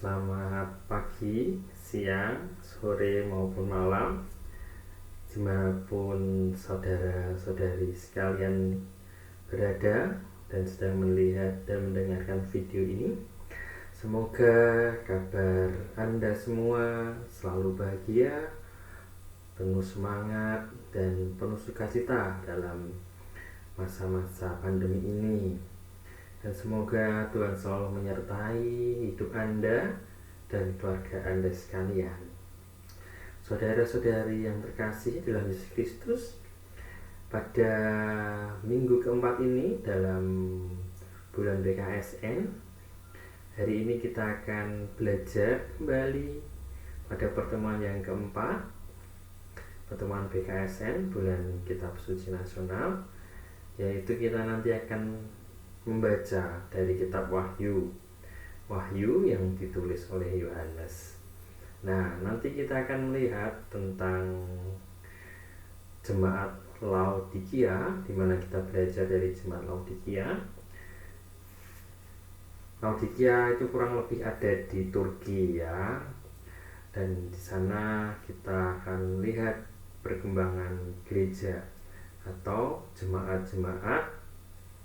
Selamat pagi, siang, sore maupun malam, dimanapun saudara-saudari sekalian berada dan sedang melihat dan mendengarkan video ini. Semoga kabar Anda semua selalu bahagia, penuh semangat, dan penuh sukacita dalam masa-masa pandemi ini. Dan semoga Tuhan selalu menyertai hidup Anda dan keluarga Anda sekalian. Saudara-saudari yang terkasih dalam Yesus Kristus, pada minggu keempat ini dalam bulan BKSN, hari ini kita akan belajar kembali pada pertemuan yang keempat, pertemuan BKSN bulan Kitab Suci Nasional, yaitu kita nanti akan membaca dari kitab Wahyu yang ditulis oleh Yohanes. Nah, nanti kita akan melihat tentang jemaat Laodikia, di mana kita belajar dari jemaat Laodikia. Laodikia itu kurang lebih ada di Turki ya. Dan di sana kita akan melihat perkembangan gereja atau jemaat-jemaat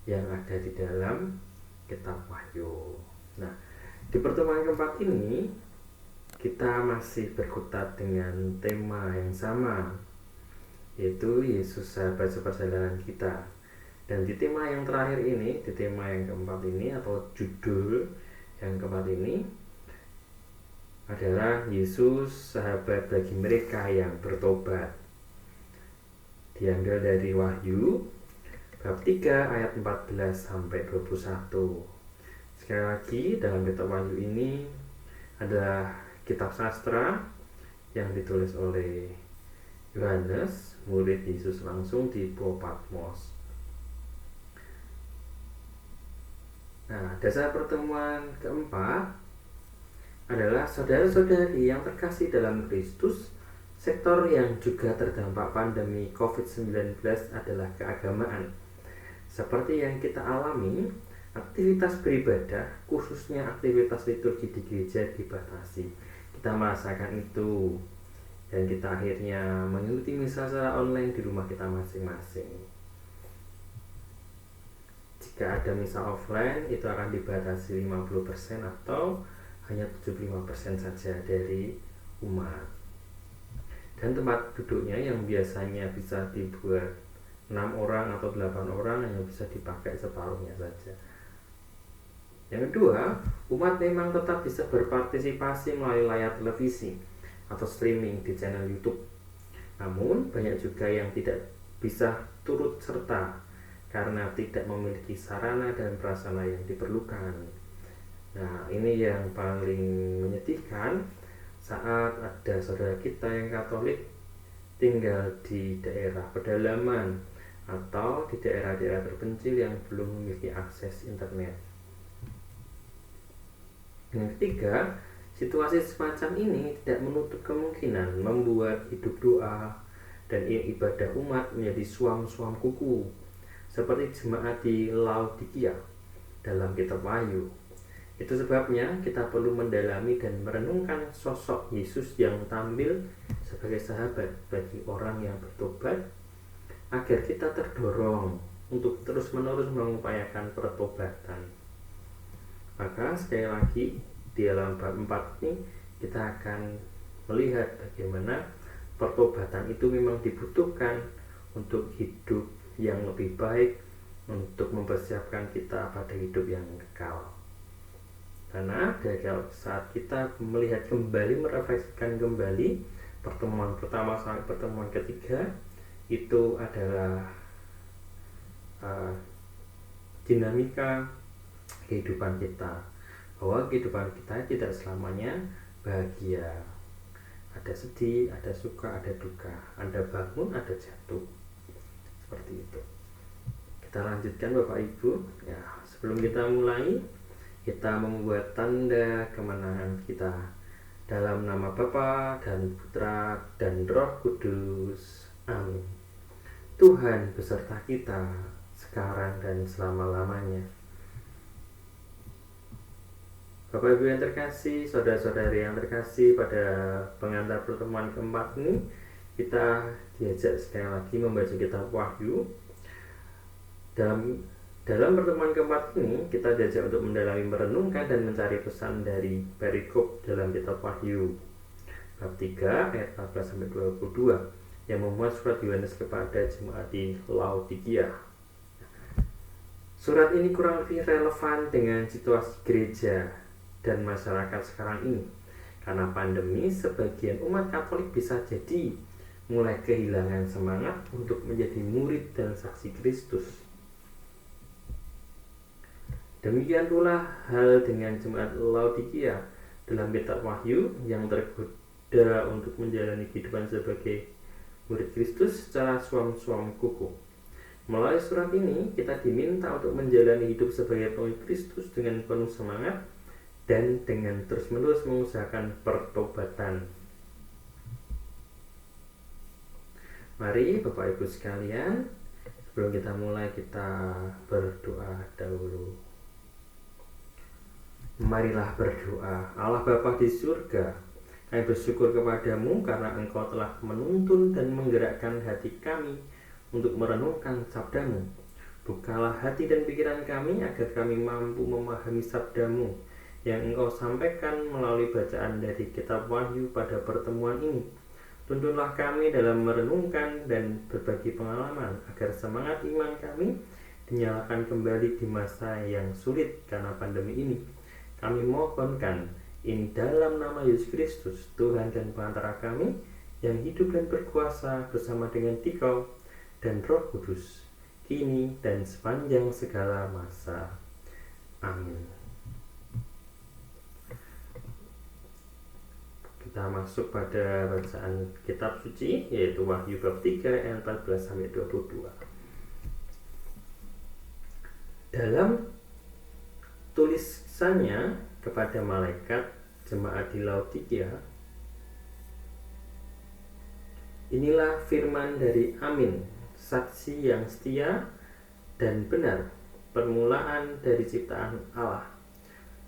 yang ada di dalam kitab Wahyu. Nah, di pertemuan keempat ini kita masih berkutat dengan tema yang sama, yaitu Yesus sahabat seperjalanan kita. Dan di tema yang terakhir ini, di tema yang keempat ini atau judul yang keempat ini adalah Yesus sahabat bagi mereka yang bertobat. Diambil dari Wahyu bab 3 ayat 14 sampai 21. Sekali lagi, dalam kitab Wahyu ini adalah kitab sastra yang ditulis oleh Yohanes, murid Yesus langsung di Pulau Patmos. Nah, dasar pertemuan keempat adalah saudara-saudari yang terkasih dalam Kristus. Sektor yang juga terdampak pandemi COVID-19 adalah keagamaan. Seperti yang kita alami, aktivitas beribadah, khususnya aktivitas liturgi di gereja dibatasi. Kita merasakan itu, dan kita akhirnya mengikuti misa secara online di rumah kita masing-masing. Jika ada misa offline, itu akan dibatasi 50% atau hanya 75% saja dari umat. Dan tempat duduknya yang biasanya bisa dibuat 6 orang atau 8 orang hanya bisa dipakai separuhnya saja. Yang kedua, umat memang tetap bisa berpartisipasi melalui layar televisi atau streaming di channel YouTube. Namun, banyak juga yang tidak bisa turut serta karena tidak memiliki sarana dan prasarana yang diperlukan. Nah, ini yang paling menyedihkan saat ada saudara kita yang Katolik tinggal di daerah pedalaman atau di daerah-daerah terpencil yang belum memiliki akses internet. Yang ketiga, situasi semacam ini tidak menutup kemungkinan membuat hidup doa dan ibadah umat menjadi suam-suam kuku, seperti jemaat di Laodikia dalam kitab Wahyu. Itu sebabnya kita perlu mendalami dan merenungkan sosok Yesus yang tampil sebagai sahabat bagi orang yang bertobat, agar kita terdorong untuk terus-menerus mengupayakan pertobatan. Maka sekali lagi di dalam bab 4 ini kita akan melihat bagaimana pertobatan itu memang dibutuhkan untuk hidup yang lebih baik, untuk mempersiapkan kita pada hidup yang kekal. Karena saat kita melihat kembali, merefleksikan kembali pertemuan pertama sampai pertemuan ketiga, itu adalah dinamika kehidupan kita, bahwa kehidupan kita tidak selamanya bahagia. Ada sedih, ada suka, ada duka, ada bangun, ada jatuh, seperti itu. Kita lanjutkan Bapak Ibu ya. Sebelum kita mulai, kita membuat tanda kemenangan kita dalam nama Bapa dan Putra dan Roh Kudus. Amin. Tuhan beserta kita sekarang dan selama-lamanya. Bapak Ibu yang terkasih, saudara-saudari yang terkasih, pada pengantar pertemuan keempat ini kita diajak sekali lagi membaca kitab Wahyu. Dalam pertemuan keempat ini kita diajak untuk mendalami, merenungkan dan mencari pesan dari perikop dalam kitab Wahyu bab 3 ayat 14-22 yang memuat surat Yohanes kepada jemaat di Laodikia. Surat ini kurang lebih relevan dengan situasi gereja dan masyarakat sekarang ini. Karena pandemi, sebagian umat Katolik bisa jadi mulai kehilangan semangat untuk menjadi murid dan saksi Kristus. Demikian pula hal dengan jemaat Laodikia dalam kitab Wahyu yang tergoda untuk menjalani kehidupan sebagai murid Kristus secara suam-suam kuku. Melalui surat ini kita diminta untuk menjalani hidup sebagai pengikut Kristus dengan penuh semangat dan dengan terus-menerus mengusahakan pertobatan. Mari Bapak Ibu sekalian, sebelum kita mulai kita berdoa dahulu. Marilah berdoa. Allah Bapa di surga, kami bersyukur kepadamu karena Engkau telah menuntun dan menggerakkan hati kami untuk merenungkan sabdamu. Bukalah hati dan pikiran kami agar kami mampu memahami sabdamu yang Engkau sampaikan melalui bacaan dari kitab Wahyu pada pertemuan ini. Tuntunlah kami dalam merenungkan dan berbagi pengalaman agar semangat iman kami dinyalakan kembali di masa yang sulit karena pandemi ini. Kami mohonkan ini dalam nama Yesus Kristus, Tuhan dan Pengantara kami, yang hidup dan berkuasa bersama dengan Dikau dan Roh Kudus, kini dan sepanjang segala masa. Amin. Kita masuk pada bacaan kitab suci, yaitu Wahyu bab 3 ayat 14-22. Dalam tulisannya kepada malaikat jemaat di Laodikia, inilah firman dari Amin, saksi yang setia dan benar, permulaan dari ciptaan Allah.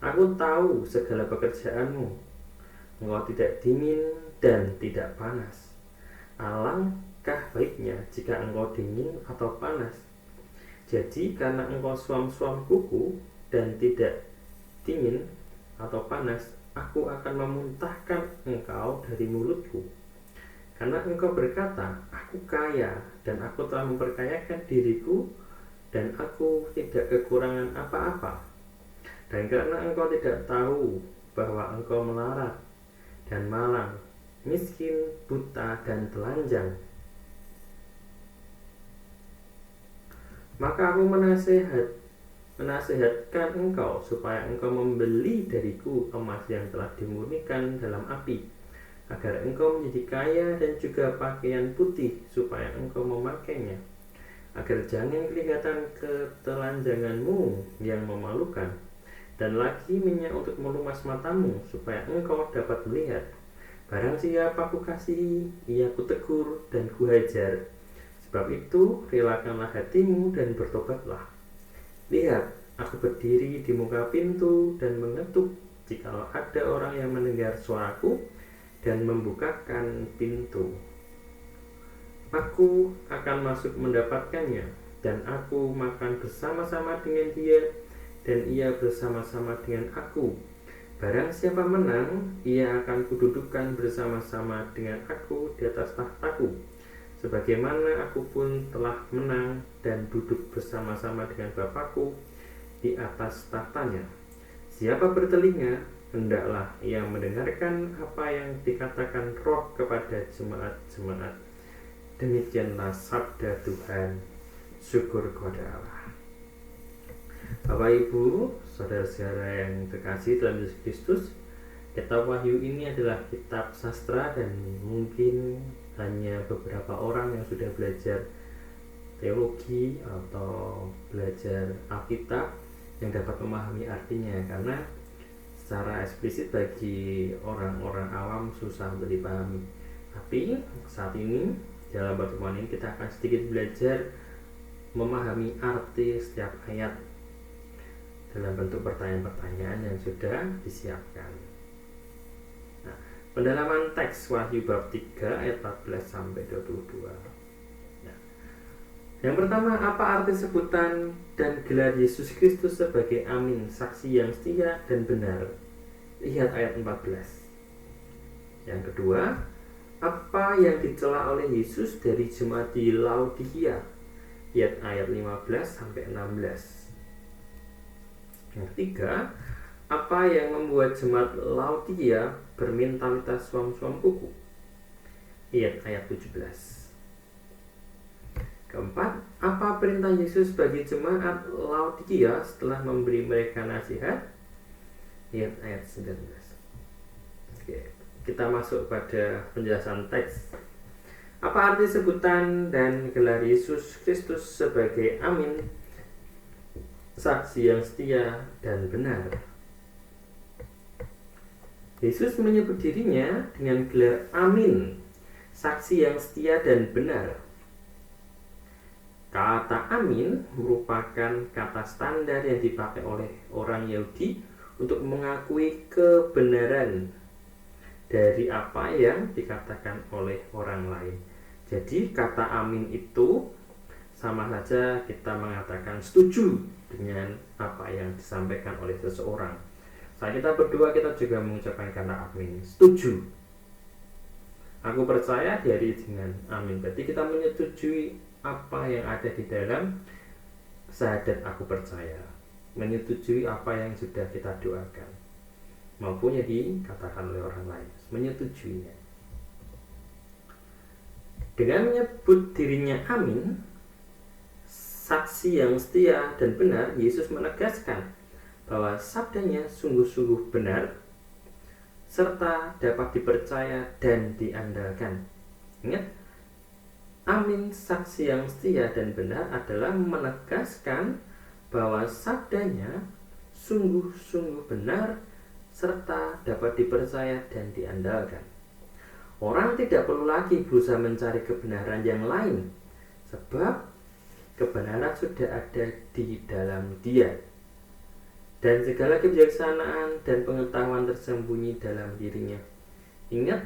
Aku tahu segala pekerjaanmu. Engkau tidak dingin dan tidak panas. Alangkah baiknya jika engkau dingin atau panas. Jadi karena engkau suam-suam kuku dan tidak dingin atau panas, aku akan memuntahkan engkau dari mulutku. Karena engkau berkata, aku kaya dan aku telah memperkayakan diriku dan aku tidak kekurangan apa-apa. Dan karena engkau tidak tahu bahwa engkau melarat dan malang, miskin, buta, dan telanjang, maka aku menasihatkan engkau supaya engkau membeli dariku emas yang telah dimurnikan dalam api, agar engkau menjadi kaya, dan juga pakaian putih supaya engkau memakainya, agar jangan kelihatan ketelanjanganmu yang memalukan, dan lagi minyak untuk melumas matamu supaya engkau dapat melihat. Barang siapa kukasihi, ia kutegur dan kuhajar. Sebab itu relakanlah hatimu dan bertobatlah. Lihat, aku berdiri di muka pintu dan mengetuk. Jikalau ada orang yang mendengar suaraku dan membukakan pintu, aku akan masuk mendapatkannya, dan aku makan bersama-sama dengan dia, dan ia bersama-sama dengan aku. Barang siapa menang, ia akan kududukkan bersama-sama dengan aku di atas tahtaku, sebagaimana aku pun telah menang dan duduk bersama-sama dengan Bapakku di atas tahtanya. Siapa bertelinga, hendaklah ia mendengarkan apa yang dikatakan Roh kepada jemaat-jemaat. Demikianlah sabda Tuhan. Syukur kepada Allah. Bapak Ibu, saudara-saudara yang terkasih dalam Yesus Kristus, kitab Wahyu ini adalah kitab sastra dan mungkin hanya beberapa orang yang sudah belajar teologi atau belajar Alkitab yang dapat memahami artinya, karena secara eksplisit bagi orang-orang awam susah untuk dipahami. Tapi saat ini dalam pertemuan ini kita akan sedikit belajar memahami arti setiap ayat. dalam bentuk pertanyaan-pertanyaan yang sudah disiapkan. Nah, pendalaman teks Wahyu bab 3 ayat 14 sampai 22. Nah, yang pertama, apa arti sebutan dan gelar Yesus Kristus sebagai amin, saksi yang setia dan benar? Lihat ayat 14. Yang kedua, apa yang dicela oleh Yesus dari jemaat di Laodikia? Lihat ayat 15 sampai 16. Yang ketiga, apa yang membuat jemaat Laodikia bermentalitas suam-suam kuku? Lihat ayat 17. Keempat, apa perintah Yesus bagi jemaat Laodikia setelah memberi mereka nasihat? Lihat ayat 19. Oke, kita masuk pada penjelasan teks. Apa arti sebutan dan gelar Yesus Kristus sebagai amin, saksi yang setia dan benar? Yesus menyebut dirinya dengan gelar amin, saksi yang setia dan benar. Kata amin merupakan kata standar yang dipakai oleh orang Yahudi untuk mengakui kebenaran dari apa yang dikatakan oleh orang lain. Jadi kata amin itu sama saja kita mengatakan setuju dengan apa yang disampaikan oleh seseorang. Saat kita berdoa, kita juga mengucapkan kata amin, setuju. Aku percaya, diakhiri dengan amin. Berarti kita menyetujui apa yang ada di dalam syahadat aku percaya, menyetujui apa yang sudah kita doakan maupun yang dikatakan oleh orang lain, menyetujuinya. Dengan menyebut dirinya amin, saksi yang setia dan benar, Yesus menegaskan bahwa sabdanya sungguh-sungguh benar serta dapat dipercaya dan diandalkan. Ingat, amin, saksi yang setia dan benar adalah menegaskan bahwa sabdanya sungguh-sungguh benar serta dapat dipercaya dan diandalkan. Orang tidak perlu lagi berusaha mencari kebenaran yang lain, sebab kebenaran sudah ada di dalam Dia, dan segala kebijaksanaan dan pengetahuan tersembunyi dalam dirinya. Ingat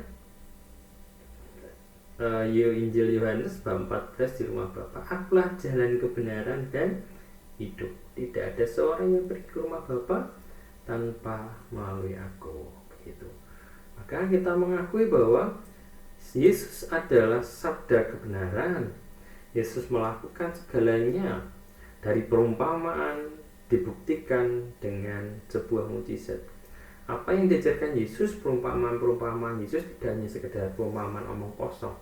Injil Yohanes bab 14 di rumah Bapa, akulah jalan kebenaran dan hidup. Tidak ada seorang yang pergi ke rumah Bapa tanpa melalui aku. Begitu. Maka kita mengakui bahwa Yesus adalah sabda kebenaran. Yesus melakukan segalanya dari perumpamaan dibuktikan dengan sebuah mukjizat. Apa yang diajarkan Yesus, perumpamaan Yesus tidak hanya sekedar perumpamaan omong kosong,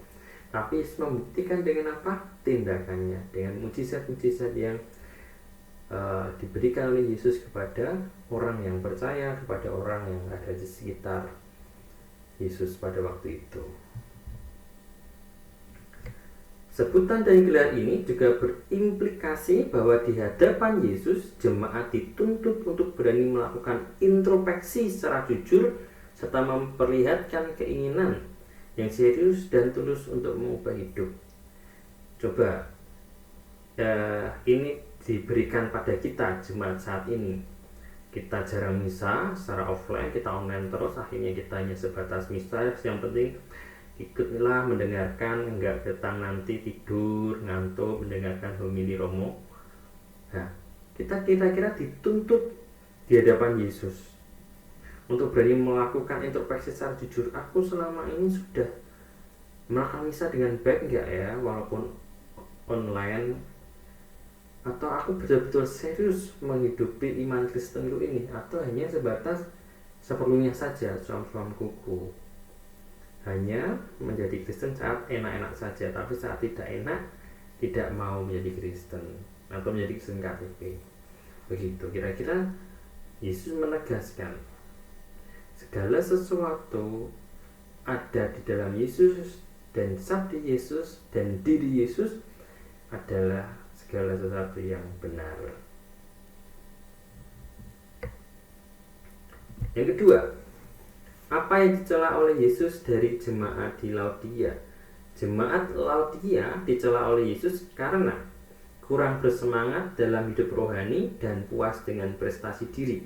tapi Yesus membuktikan dengan apa? Tindakannya, dengan mukjizat-mukjizat yang diberikan oleh Yesus kepada orang yang percaya, kepada orang yang ada di sekitar Yesus pada waktu itu. Sebutan dan gelar ini juga berimplikasi bahwa di hadapan Yesus, jemaat dituntut untuk berani melakukan introspeksi secara jujur serta memperlihatkan keinginan yang serius dan tulus untuk mengubah hidup. Coba ini diberikan pada kita jemaat saat ini. Kita jarang misa secara offline, kita online terus, akhirnya kita hanya sebatas misa. Yang penting ikutlah mendengarkan, enggak datang nanti tidur ngantuk mendengarkan homili Romo. Nah, kita kira-kira dituntut di hadapan Yesus untuk berani melakukan introspeksi secara jujur. Aku selama ini sudah melakukan misa dengan baik enggak ya, walaupun online, atau aku betul-betul serius menghidupi iman Kristenku ini, atau hanya sebatas seperlunya saja, suam-suam kuku, hanya menjadi Kristen saat enak-enak saja, tapi saat tidak enak tidak mau menjadi Kristen atau menjadi Kristen KTP. Begitu kira-kira Yesus menegaskan segala sesuatu ada di dalam Yesus, dan sabda Yesus dan diri Yesus adalah segala sesuatu yang benar. Yang kedua, apa yang dicela oleh Yesus dari jemaat di Laodikia? Jemaat Laodikia dicela oleh Yesus karena kurang bersemangat dalam hidup rohani, dan puas dengan prestasi diri.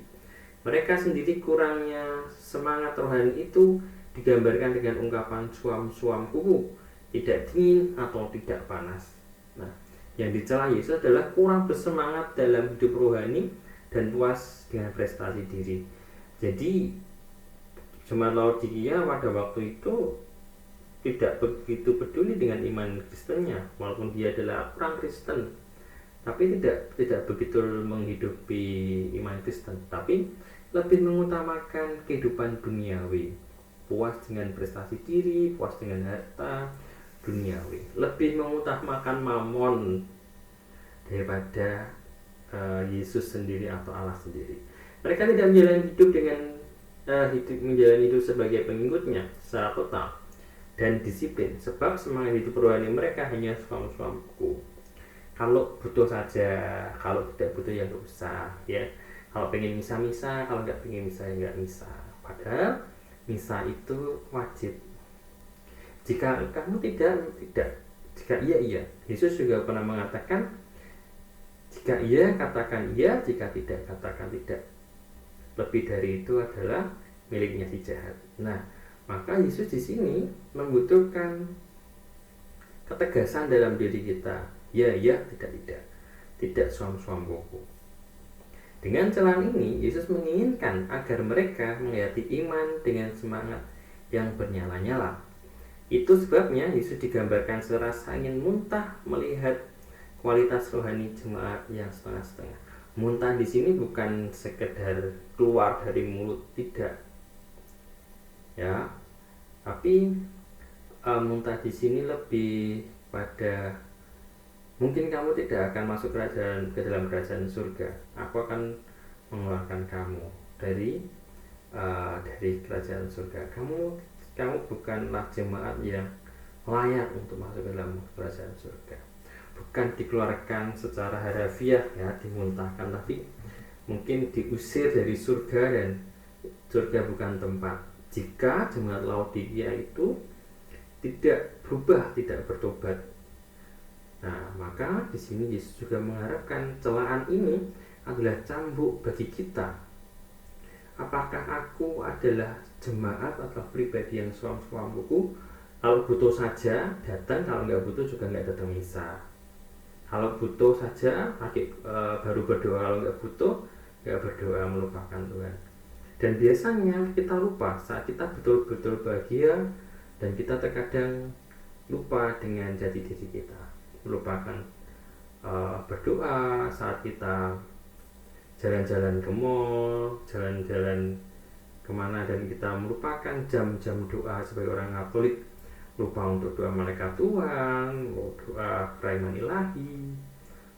Mereka sendiri kurangnya semangat rohani itu digambarkan dengan ungkapan suam-suam kuku, tidak dingin atau tidak panas. Nah, yang dicela Yesus adalah kurang bersemangat dalam hidup rohani dan puas dengan prestasi diri. Jadi jemaat Laodikia pada waktu itu tidak begitu peduli dengan iman Kristennya, walaupun dia adalah orang Kristen, tapi tidak begitu menghidupi iman Kristen, tapi lebih mengutamakan kehidupan duniawi, puas dengan prestasi diri, puas dengan harta duniawi, lebih mengutamakan mamon daripada Yesus sendiri atau Allah sendiri. Mereka tidak menjalani hidup dengan menjalani hidup sebagai pengikutnya secara total dan disiplin, sebab semangat hidup rohani mereka hanya suam-suam kuku. Kalau butuh saja, kalau tidak butuh ya nggak usah, ya. Kalau pengen misa, kalau nggak pengen misa ya nggak misa. Padahal misa itu wajib. Jika kamu tidak, jika iya. Yesus juga pernah mengatakan, jika iya katakan iya, jika tidak katakan tidak. Lebih dari itu adalah miliknya si jahat. Nah, maka Yesus di sini membutuhkan ketegasan dalam diri kita. Ya, tidak suam-suam kuku. Dengan celaan ini, Yesus menginginkan agar mereka menghayati iman dengan semangat yang bernyala-nyala. Itu sebabnya Yesus digambarkan serasa ingin muntah melihat kualitas rohani jemaat yang setengah-setengah. Muntah di sini bukan sekedar keluar dari mulut, tidak, ya, tapi muntah di sini lebih pada mungkin kamu tidak akan masuk ke dalam kerajaan surga. Aku akan mengeluarkan kamu dari kerajaan surga. Kamu bukanlah jemaat yang layak untuk masuk ke dalam kerajaan surga. Bukan dikeluarkan secara harafiah, ya, dimuntahkan, tapi mungkin diusir dari surga, dan surga bukan tempat. Jika jemaat Laodikia itu tidak berubah, tidak bertobat. Nah, maka di sini Yesus juga mengharapkan celaan ini adalah cambuk bagi kita. Apakah aku adalah jemaat atau pribadi yang suam-suam kuku? Kalau butuh saja datang, kalau nggak butuh juga nggak datang misa. Kalau butuh saja baru berdoa, kalau nggak butuh nggak berdoa, melupakan Tuhan. Dan biasanya kita lupa saat kita betul-betul bahagia, dan kita terkadang lupa dengan jati diri kita, melupakan berdoa saat kita jalan-jalan ke mall, jalan-jalan kemana, dan kita melupakan jam-jam doa sebagai orang Katolik, lupa untuk doa malaikat Tuhan, doa perayaan ilahi,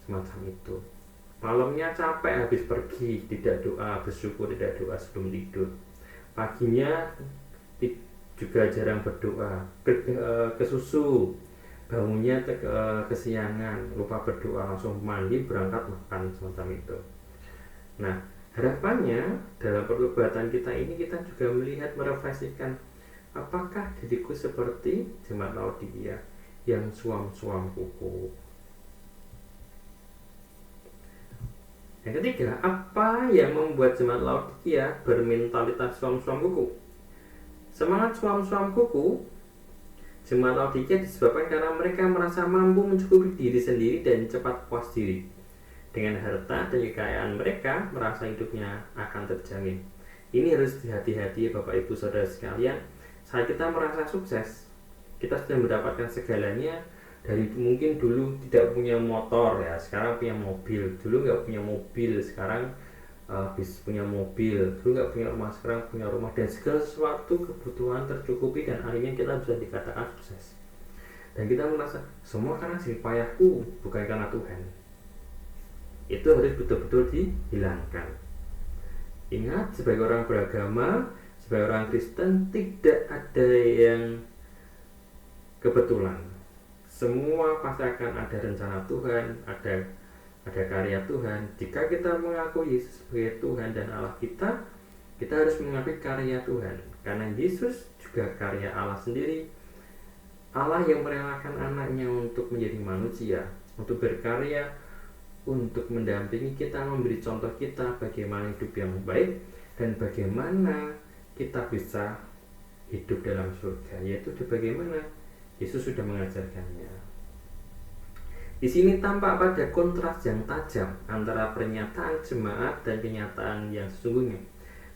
semacam itu. Malamnya capek habis pergi, tidak doa bersyukur, tidak doa sebelum tidur. Paginya juga jarang berdoa, kesusu, bangunnya kesiangan, lupa berdoa, langsung mandi berangkat makan, semacam itu. Nah, harapannya dalam pertobatan kita ini kita juga melihat, merefleksikan, apakah diriku seperti jemaat Laodikia yang suam-suam kuku. Yang ketiga, apa yang membuat jemaat Laodikia bermentalitas suam-suam kuku? Semangat suam-suam kuku jemaat Laodikia disebabkan karena mereka merasa mampu mencukupi diri sendiri dan cepat puas diri. Dengan harta dan kekayaan mereka, merasa hidupnya akan terjamin. Ini harus hati-hati, Bapak Ibu Saudara sekalian. Saat kita merasa sukses, kita sudah mendapatkan segalanya. Dari mungkin dulu tidak punya motor, ya, sekarang punya mobil. Dulu nggak punya mobil, sekarang bisa punya mobil. Dulu nggak punya rumah, sekarang punya rumah. Dan segala sesuatu kebutuhan tercukupi, dan akhirnya kita bisa dikatakan sukses. Dan kita merasa semua karena jerih payahku, bukan karena Tuhan. Itu harus betul-betul dihilangkan. Ingat, sebagai orang beragama, sebagai orang Kristen, tidak ada yang kebetulan. Semua pasti akan ada rencana Tuhan, ada karya Tuhan. Jika kita mengaku Yesus sebagai Tuhan dan Allah kita harus mengakui karya Tuhan, karena Yesus juga karya Allah sendiri. Allah yang merelakan anaknya untuk menjadi manusia, untuk berkarya, untuk mendampingi kita, memberi contoh kita bagaimana hidup yang baik dan bagaimana kita bisa hidup dalam surga, yaitu bagaimana Yesus sudah mengajarkannya. Di sini tampak pada kontras yang tajam antara pernyataan jemaat dan kenyataan yang sesungguhnya.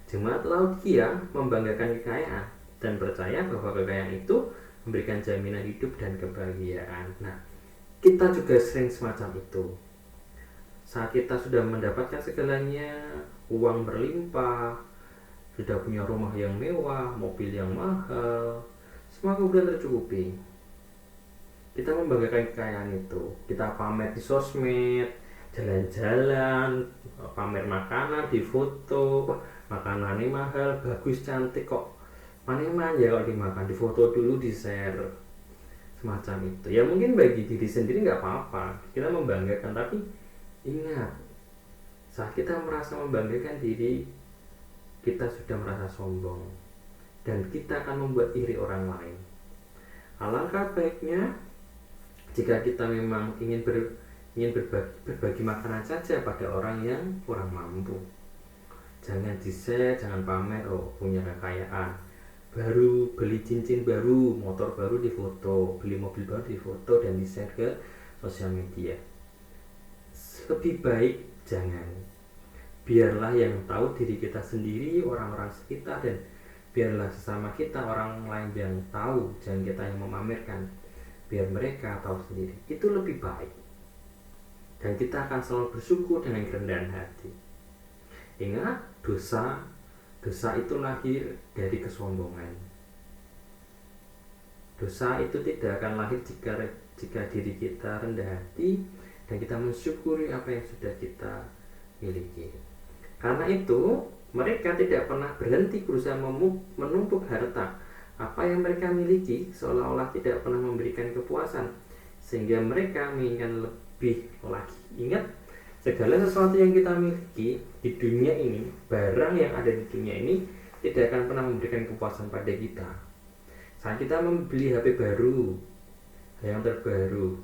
Jemaat Laodikia membanggakan kekayaan dan percaya bahwa kekayaan itu memberikan jaminan hidup dan kebahagiaan. Nah, kita juga sering semacam itu. Saat kita sudah mendapatkan segalanya, uang berlimpah, sudah punya rumah yang mewah, mobil yang mahal, semua kemudian tercukupi, kita membanggakan kekayaan itu. Kita pamer di sosmed, jalan-jalan, pamer makanan di foto, makanannya mahal, bagus, cantik, kok mana ya kalau dimakan, di foto dulu, di share, semacam itu. Ya mungkin bagi diri sendiri nggak apa-apa, kita membanggakan, tapi ingat, saat kita merasa membanggakan diri, kita sudah merasa sombong dan kita akan membuat iri orang lain. Alangkah baiknya jika kita memang ingin berbagi makanan saja pada orang yang kurang mampu. Jangan di-share, jangan pamer, oh punya kekayaan, baru beli cincin baru, motor baru difoto, beli mobil baru difoto dan di-share ke sosial media. Lebih baik jangan. Biarlah yang tahu diri kita sendiri, orang-orang sekitar, dan biarlah sesama kita, orang lain yang tahu, jangan kita yang memamerkan. Biar mereka tahu sendiri, itu lebih baik. Dan kita akan selalu bersyukur dengan kerendahan hati. Ingat, dosa itu lahir dari kesombongan. Dosa itu tidak akan lahir jika diri kita rendah hati dan kita mensyukuri apa yang sudah kita miliki. Karena itu, mereka tidak pernah berhenti berusaha menumpuk harta. Apa yang mereka miliki seolah-olah tidak pernah memberikan kepuasan, sehingga mereka menginginkan lebih lagi. Ingat, segala sesuatu yang kita miliki di dunia ini, barang yang ada di dunia ini, tidak akan pernah memberikan kepuasan pada kita. Saat kita membeli HP baru, yang terbaru,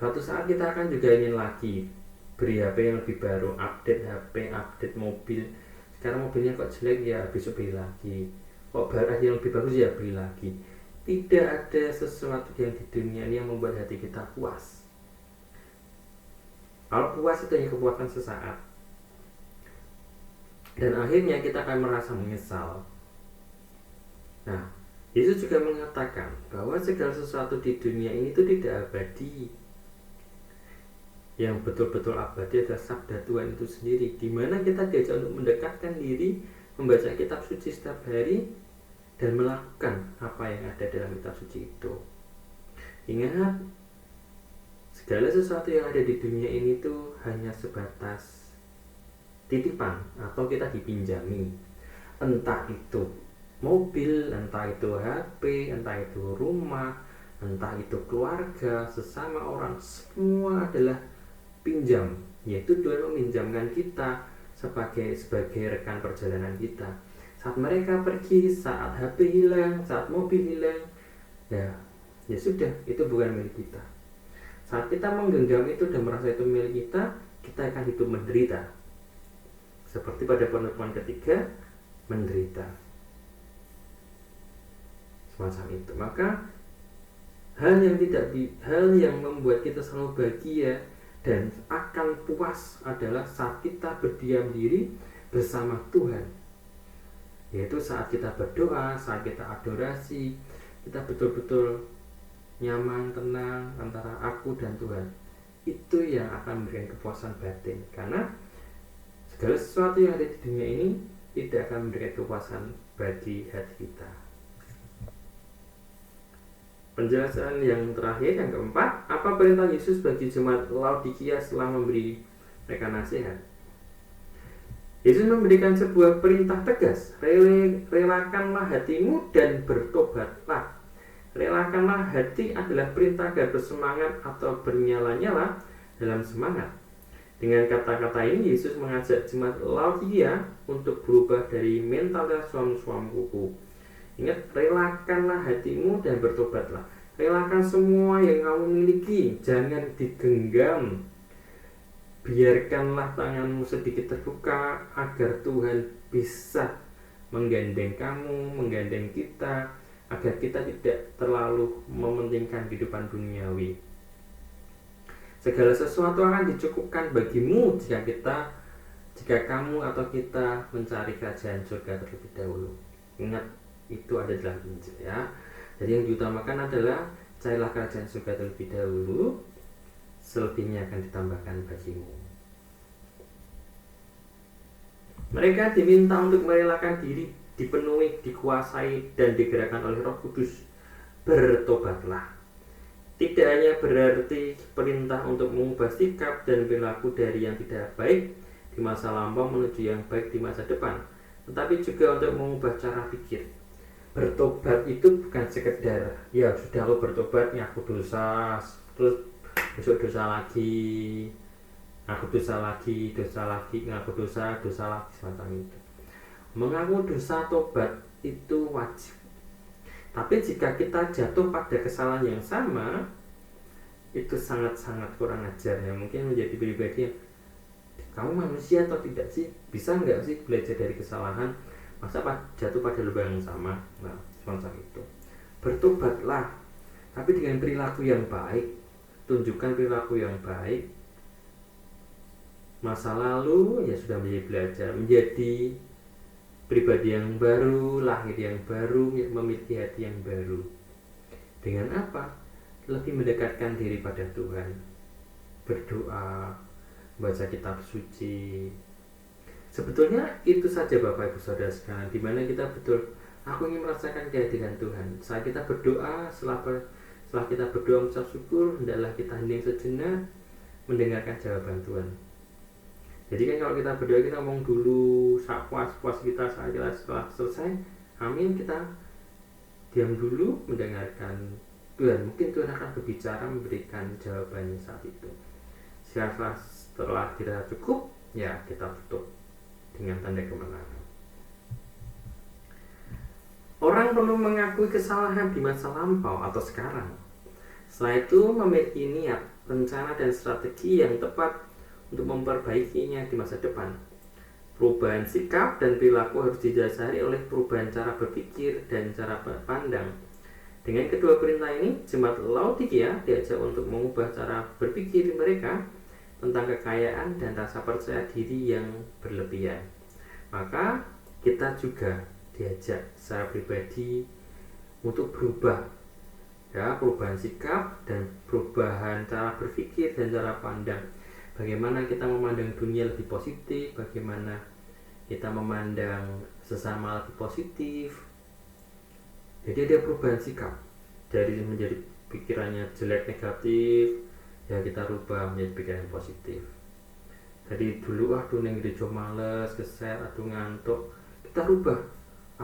suatu saat kita akan juga ingin lagi beri HP yang lebih baru, update HP, update mobil. Sekarang mobilnya kok jelek, ya besok beli lagi. Kok barang yang lebih bagus, ya beli lagi. Tidak ada sesuatu yang di dunia ini yang membuat hati kita puas. Kalau puas itu hanya kepuasan sesaat, dan akhirnya kita akan merasa menyesal. Nah, Yesus juga mengatakan bahwa segala sesuatu di dunia ini itu tidak abadi. Yang betul-betul abadi adalah sabda Tuhan itu sendiri, di mana kita diajak untuk mendekatkan diri, membaca kitab suci setiap hari, dan melakukan apa yang ada dalam kitab suci itu. Ingat, segala sesuatu yang ada di dunia ini tuh hanya sebatas titipan atau kita dipinjami. Entah itu mobil, entah itu HP, entah itu rumah, entah itu keluarga, sesama orang, semua adalah pinjam, yaitu Tuhan meminjamkan kita sebagai rekan perjalanan kita. Saat mereka pergi, saat HP hilang, saat mobil hilang, ya sudah, itu bukan milik kita. Saat kita menggenggam itu dan merasa itu milik kita, kita akan hidup menderita. Seperti pada penutupan ketiga, menderita. Semacam itu. Maka hal yang membuat kita selalu bahagia dan akan puas adalah saat kita berdiam diri bersama Tuhan, yaitu saat kita berdoa, saat kita adorasi, kita betul-betul nyaman, tenang antara aku dan Tuhan. Itu yang akan memberikan kepuasan batin, karena segala sesuatu yang ada di dunia ini tidak akan memberikan kepuasan bagi hati kita. Penjelasan yang terakhir, yang keempat, apa perintah Yesus bagi jemaat Laodikia setelah memberi mereka nasihat? Yesus memberikan sebuah perintah tegas, relakanlah hatimu dan bertobatlah. Relakanlah hati adalah perintah agar bersemangat atau bernyala-nyala dalam semangat. Dengan kata-kata ini, Yesus mengajak jemaat Laodikia untuk berubah dari mentalitas suam-suam kuku. Ingat, relakanlah hatimu dan bertobatlah. Relakan semua yang kamu miliki, jangan digenggam. Biarkanlah tanganmu sedikit terbuka agar Tuhan bisa menggandeng kamu, menggandeng kita, agar kita tidak terlalu mementingkan kehidupan duniawi. Segala sesuatu akan dicukupkan bagimu jika kamu atau kita mencari kerajaan surga terlebih dahulu. Ingat, itu ada dalam Injil ya. Jadi yang diutamakan adalah carilah kerajaan surga terlebih dahulu, selebihnya akan ditambahkan bagimu. Mereka diminta untuk merelakan diri, dipenuhi, dikuasai, dan digerakkan oleh Roh Kudus. Bertobatlah. Tidak hanya berarti perintah untuk mengubah sikap dan perilaku dari yang tidak baik di masa lampau menuju yang baik di masa depan, tetapi juga untuk mengubah cara pikir. Bertobat itu bukan sekedar ya sudah aku bertobat nih, aku dosa, terus besok dosa lagi, ngaku dosa lagi, ngaku dosa lagi, semacam itu. Mengaku dosa, tobat itu wajib. Tapi jika kita jatuh pada kesalahan yang sama, itu sangat-sangat kurang ajar ya. Mungkin menjadi pribadi yang kamu manusia atau tidak sih? Bisa nggak sih belajar dari kesalahan? Masa jatuh pada lubang yang sama? Nah, semacam itu. Bertobatlah, tapi dengan perilaku yang baik. Tunjukkan perilaku yang baik. Masa lalu ya sudah menjadi belajar, menjadi pribadi yang baru, lahir yang baru, memiliki hati yang baru. Dengan apa? Lebih mendekatkan diri pada Tuhan. Berdoa, baca kitab suci. Sebetulnya itu saja Bapak Ibu Saudara sekalian, dimana kita betul, aku ingin merasakan kehadiran Tuhan. Saat kita berdoa, setelah kita berdoa mengucap syukur, hendaklah kita hening sejenak mendengarkan jawaban Tuhan. Jadi kan kalau kita berdoa, kita ngomong dulu puas kita, setelah selesai amin, kita diam dulu mendengarkan Tuhan. Mungkin Tuhan akan berbicara, memberikan jawabannya saat itu. Setelah kita cukup, ya kita tutup dengan tanda kemenangan. Orang perlu mengakui kesalahan di masa lampau atau sekarang. Setelah itu memiliki niat, rencana dan strategi yang tepat untuk memperbaikinya di masa depan. Perubahan sikap dan perilaku harus didasari oleh perubahan cara berpikir dan cara pandang. Dengan kedua perintah ini, jemaat Laodikia diajak untuk mengubah cara berpikir mereka tentang kekayaan dan rasa percaya diri yang berlebihan. Maka kita juga diajak secara pribadi untuk berubah, ya, perubahan sikap dan perubahan cara berpikir dan cara pandang. Bagaimana kita memandang dunia lebih positif, bagaimana kita memandang sesama lebih positif. Jadi ada perubahan sikap dari menjadi pikirannya jelek negatif, ya kita rubah menjadi pikiran positif. Jadi dulu neng gereja males, keset, atau ngantuk, kita rubah.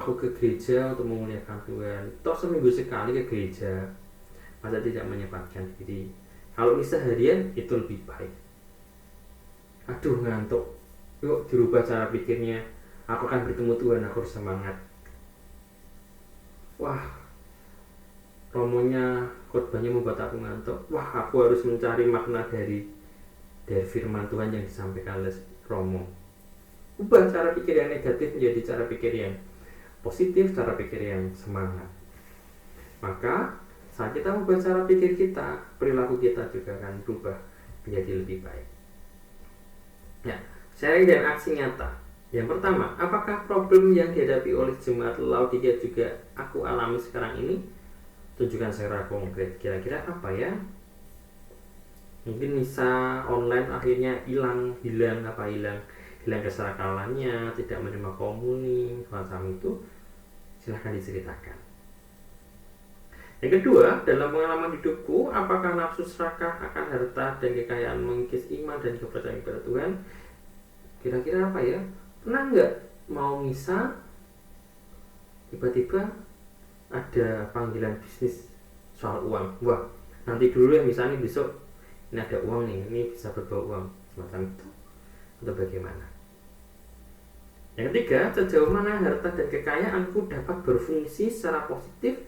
Aku ke gereja untuk memuliakan Tuhan. Toh seminggu sekali ke gereja, masa tidak menyempatkan diri. Kalau bisa harian itu lebih baik. Aduh ngantuk, yuk dirubah cara pikirnya. Aku akan bertemu Tuhan, aku harus semangat. Wah, romonya khotbahnya membuat aku ngantuk. Wah, aku harus mencari makna dari firman Tuhan yang disampaikan oleh Romo. Ubah cara pikir yang negatif menjadi cara pikir yang positif, cara pikir yang semangat. Maka saat kita mengubah cara pikir kita, perilaku kita juga akan berubah menjadi lebih baik. Ya, sharing dan aksi nyata. Yang pertama, apakah problem yang dihadapi oleh jemaat Laodikia juga aku alami sekarang ini? Tunjukkan secara konkret. Kira-kira apa ya? Mungkin bisa online akhirnya hilang keserakalannya, tidak menerima komuni, semacam itu. Silahkan diceritakan. Yang kedua, dalam pengalaman hidupku, apakah nafsu serakah akan harta dan kekayaan mengikis iman dan kepercayaan kepada Tuhan? Kira-kira apa ya? Pernah nggak mau misa, tiba-tiba ada panggilan bisnis soal uang? Wah, nanti dulu ya, misalnya besok ini ada uang nih, ini bisa berbau uang, semacam itu. Atau bagaimana? Yang ketiga, sejauh mana harta dan kekayaanku dapat berfungsi secara positif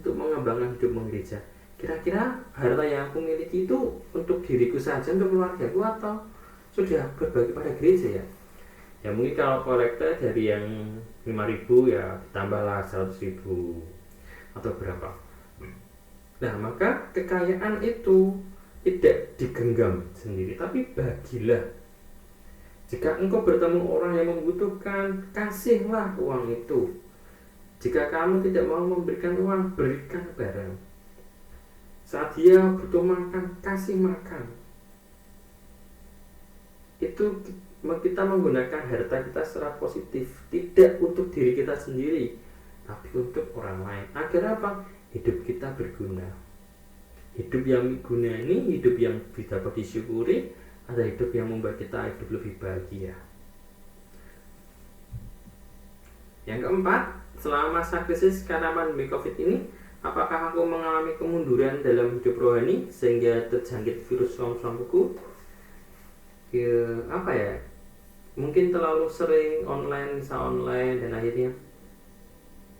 untuk mengembangkan hidup gereja. Kira-kira harta yang aku miliki itu untuk diriku saja, untuk keluargaku, atau sudah berbagi pada gereja ya. Ya mungkin kalau kolektor dari yang 5.000 ya ditambahlah 100.000 atau berapa. Nah maka kekayaan itu tidak digenggam sendiri, tapi bagilah. Jika engkau bertemu orang yang membutuhkan, kasihlah uang itu. Jika kamu tidak mau memberikan uang, berikan barang. Saat dia butuh makan, kasih makan. Itu kita menggunakan harta kita secara positif, tidak untuk diri kita sendiri, tapi untuk orang lain. Agar apa? Hidup kita berguna. Hidup yang berguna ini hidup yang dapat disyukuri, ada hidup yang membuat kita hidup lebih bahagia. Yang keempat, selama masa krisis karena pandemi COVID ini, apakah aku mengalami kemunduran dalam hidup rohani sehingga terjangkit virus suam-suam kuku? Apa ya? Mungkin terlalu sering online dan akhirnya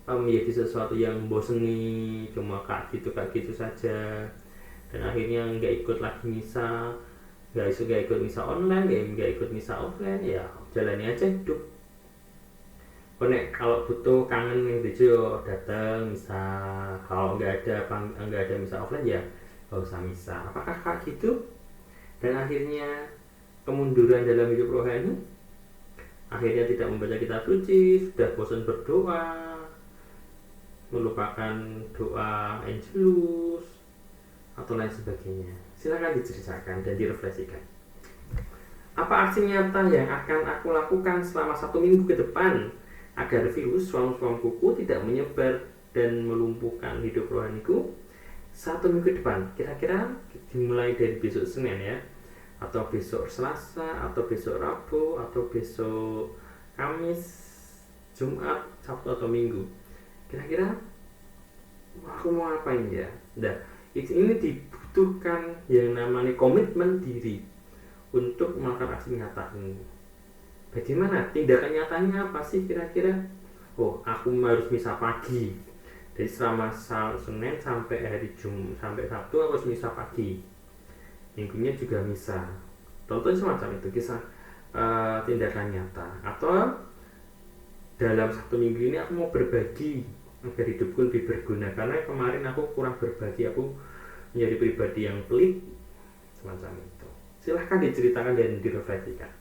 menjadi sesuatu yang boseni, cuma kayak gitu saja, dan akhirnya nggak ikut lagi misa, nggak ikut misa online, nggak ikut misa offline, ya jalani aja hidup. Kalau butuh kangen yang video datang misa, kalau nggak ada misa offline ya nggak usah misa. Apakah kayak gitu? Dan akhirnya kemunduran dalam hidup rohani, akhirnya tidak membaca kitab suci, sudah bosan berdoa, melupakan doa Angelus atau lain sebagainya. Silakan diceritakan dan direfleksikan. Apa aksi nyata yang akan aku lakukan selama 1 minggu ke depan agar virus suam-suam kuku tidak menyebar dan melumpuhkan hidup rohaniku? 1 minggu ke depan, kira-kira dimulai dari besok Senin ya, atau besok Selasa, atau besok Rabu, atau besok Kamis, Jumat, Sabtu atau Minggu. Kira-kira aku mau ngapain ya? Nah, ini dibutuhkan yang namanya komitmen diri untuk melakukan aksi nyata ini. Bagaimana tindakan nyatanya apa sih kira-kira? Oh, aku harus misa pagi. Jadi selama Senin sampai sampai Sabtu aku harus misa pagi. Minggunya juga misa. Contohnya semacam itu, kisah tindakan nyata. Atau dalam 1 minggu ini aku mau berbagi agar hidupku lebih berguna, karena kemarin aku kurang berbagi, aku menjadi pribadi yang pelit, semacam itu. Silahkan diceritakan dan direfleksikan.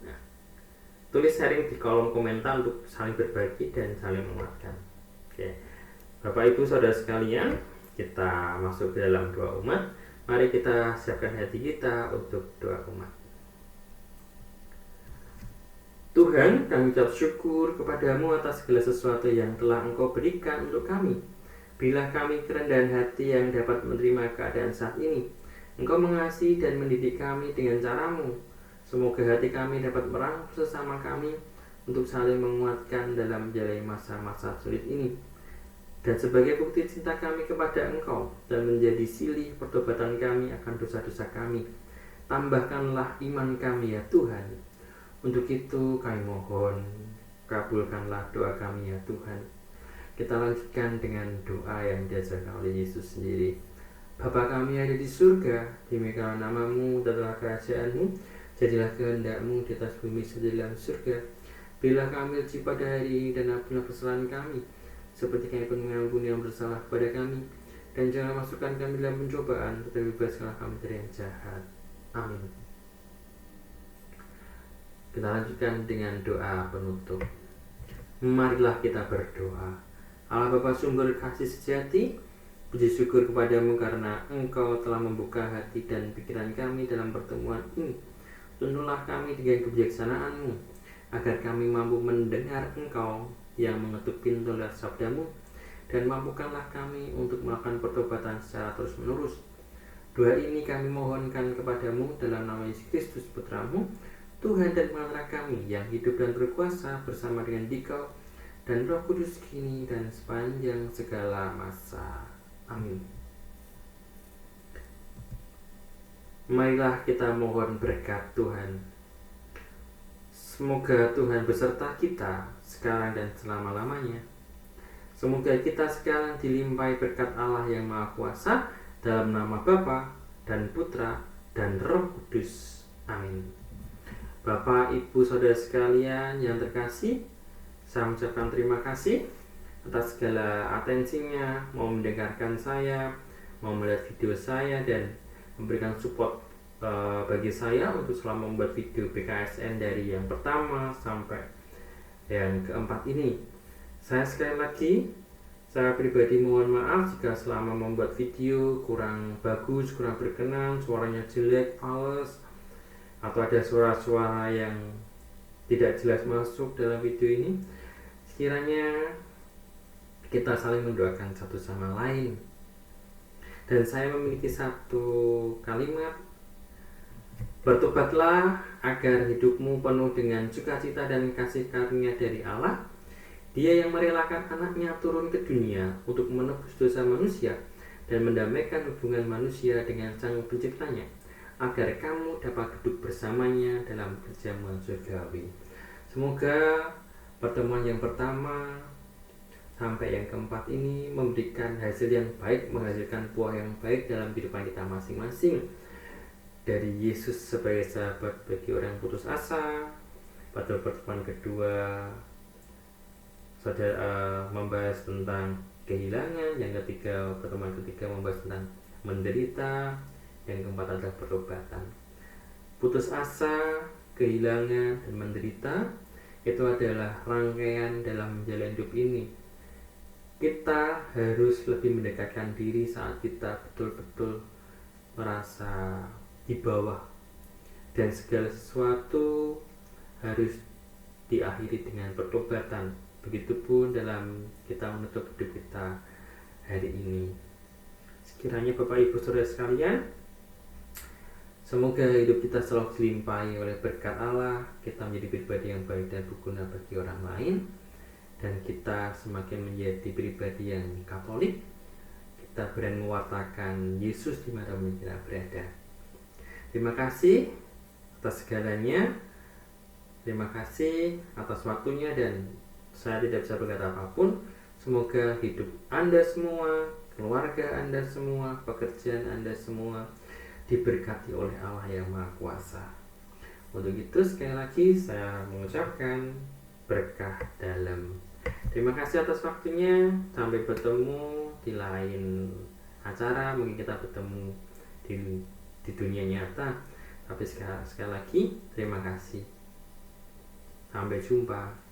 Nah, tulis sharing di kolom komentar untuk saling berbagi dan saling menguatkan. Oke, Bapak Ibu Saudara sekalian, kita masuk ke dalam doa umat. Mari kita siapkan hati kita untuk doa umat. Tuhan, kami ucap syukur kepadamu atas segala sesuatu yang telah Engkau berikan untuk kami. Bila kami kerendahan hati yang dapat menerima keadaan saat ini, Engkau mengasihi dan mendidik kami dengan caramu. Semoga hati kami dapat merangkul sesama kami untuk saling menguatkan dalam menjalani masa-masa sulit ini. Dan sebagai bukti cinta kami kepada Engkau dan menjadi silih pertobatan kami akan dosa-dosa kami, tambahkanlah iman kami ya Tuhan. Untuk itu kami mohon, kabulkanlah doa kami ya Tuhan. Kita lanjutkan dengan doa yang diajarkan oleh Yesus sendiri. Bapa kami ada di surga, dimuliakanlah namamu, datanglah kerajaanmu, jadilah kehendakmu di atas bumi seperti dalam surga. Berilah kami rezeki pada hari ini dan ampunilah kesalahan kami, seperti kami pun mengampuni yang bersalah kepada kami. Dan jangan masukkan kami dalam pencobaan, tetapi bebaskanlah kami dari yang jahat. Amin. Kita lanjutkan dengan doa penutup. Marilah kita berdoa. Allah Bapa sumber kasih sejati, puji syukur kepadamu karena Engkau telah membuka hati dan pikiran kami dalam pertemuan ini. Tuntunlah kami dengan kebijaksanaan-Mu, agar kami mampu mendengar Engkau yang mengetuk pintu lewat sabdamu, dan mampukanlah kami untuk melakukan pertobatan secara terus-menerus. Doa ini kami mohonkan kepadamu dalam nama Yesus Kristus Putra-Mu, Tuhan dan Pengacara kami yang hidup dan berkuasa bersama dengan Dikau dan Roh Kudus kini dan sepanjang segala masa. Amin. Marilah kita mohon berkat Tuhan. Semoga Tuhan beserta kita sekarang dan selama-lamanya. Semoga kita sekarang dilimpahi berkat Allah yang Maha Kuasa, dalam nama Bapa dan Putra dan Roh Kudus. Amin. Bapak, Ibu, Saudara sekalian yang terkasih, saya mengucapkan terima kasih atas segala atensinya, mau mendengarkan saya, mau melihat video saya, dan memberikan support bagi saya untuk selama membuat video BKSN dari yang pertama sampai yang keempat ini. Saya sekali lagi, saya pribadi mohon maaf jika selama membuat video kurang bagus, kurang berkenan, suaranya jelek, fals, atau ada suara-suara yang tidak jelas masuk dalam video ini. Sekiranya kita saling mendoakan satu sama lain. Dan saya memiliki satu kalimat: bertobatlah agar hidupmu penuh dengan sukacita dan kasih karunia dari Allah. Dia yang merelakan anaknya turun ke dunia untuk menebus dosa manusia dan mendamaikan hubungan manusia dengan Sang Penciptanya, agar kamu dapat duduk bersamanya dalam perjamuan surgawi. Semoga pertemuan yang pertama sampai yang keempat ini memberikan hasil yang baik, menghasilkan buah yang baik dalam kehidupan kita masing-masing. Dari Yesus sebagai sahabat bagi orang yang putus asa. Pada pertemuan kedua saudara membahas tentang kehilangan, yang ketiga, pertemuan ketiga membahas tentang menderita, yang keempat adalah pertobatan. Putus asa, kehilangan, dan menderita itu adalah rangkaian dalam menjalani hidup ini. Kita harus lebih mendekatkan diri saat kita betul-betul merasa di bawah, dan segala sesuatu harus diakhiri dengan pertobatan. Begitupun dalam kita menutup hidup kita hari ini. Sekiranya Bapak Ibu Saudara sekalian, semoga hidup kita selalu dilimpahi oleh berkat Allah, kita menjadi pribadi yang baik dan berguna bagi orang lain, dan kita semakin menjadi pribadi yang Katolik. Kita berani mewartakan Yesus di mana kita berada. Terima kasih atas segalanya. Terima kasih atas waktunya, dan saya tidak bisa berkata apapun. Semoga hidup Anda semua, keluarga Anda semua, pekerjaan Anda semua diberkati oleh Allah yang Maha Kuasa. Untuk itu sekali lagi saya mengucapkan berkah dalam. Terima kasih atas waktunya. Sampai bertemu di lain acara. Mungkin kita bertemu di dunia nyata. Tapi sekali lagi terima kasih. Sampai jumpa.